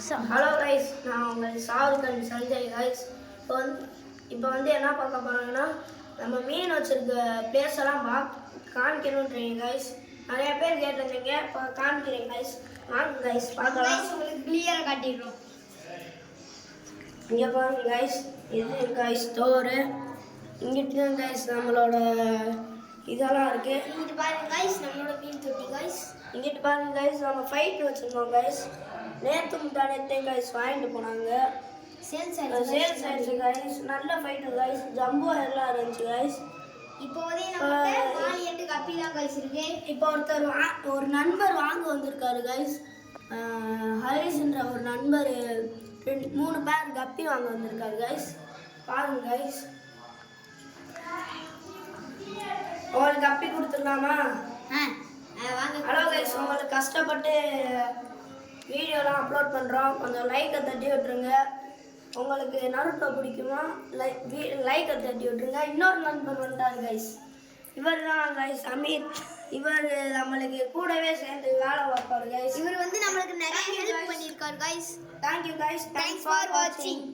Hello guys, நான் உங்கள் Shahrukh and Sanjay guys. இப்போ வந்து என்ன பார்க்க போகிறாங்கன்னா, நம்ம மீன் வச்சுருக்க பிளேஸ் எல்லாம் காமிக்கணுன்றீங்க கைஸ். நிறைய பேர் கேட்டிருந்தீங்க, இப்போ காமிக்கிறேன் கைஸ். வாங்க கைஸ் பார்க்கலாம். உங்களுக்கு கிளியராக காட்டிடுறோம். இங்கே பாருங்க கைஸ், இது கைஸ் ஸ்டோரு. இங்கிட்டு தான் கைஸ் நம்மளோட இதெல்லாம் இருக்குது. இங்கிட்டு பாருங்க கைஸ், நம்மளோட மீன் தொட்டி கைஸ். இங்கிட்டு பாருங்க கைஸ், நம்ம ஃபைட் வச்சுருந்தோம் கைஸ். நேற்று முந்தானத்தையும் கைஸ் வாங்கிட்டு போனாங்க. சேல்ஸ் ஆயிடுச்சு கைஸ். நல்ல ஃபைட்டு கைஸ். ஜம்போ எல்லாம் இருந்துச்சு கைஸ். இப்போ வந்து நம்ம மாலியட்டு கப்பி தான் கைஸ் இருக்கு. இப்போ ஒரு நண்பர் வாங்க வந்திருக்காரு கைஸ். ஹரிஸ்ன்ற ஒரு நண்பர் 3 பேர் கப்பி வாங்க வந்திருக்காரு கைஸ். பாருங்க கைஸ், உங்களுக்கு கப்பி கொடுத்துடலாமா? ஹலோ கைஸ், உங்களுக்கு கஷ்டப்பட்டு வீடியோலாம் அப்லோட் பண்ணுறோம். கொஞ்சம் லைக்கை தட்டி விட்டுருங்க. உங்களுக்கு நருட்டோ பிடிக்குமா? லைக்கை தட்டி விட்டுருங்க. இன்னொரு நண்பர் வந்தார் கைஸ். இவர் தான் கைஸ் அமீர். இவர் நம்மளுக்கு கூடவே சேர்ந்து வேலை பார்ப்பார் கைஸ். இவர் வந்து நம்மளுக்கு நிறைய ஹெல்ப் பண்ணியிருக்காரு guys. Thank you guys. Thanks for வாட்சிங்.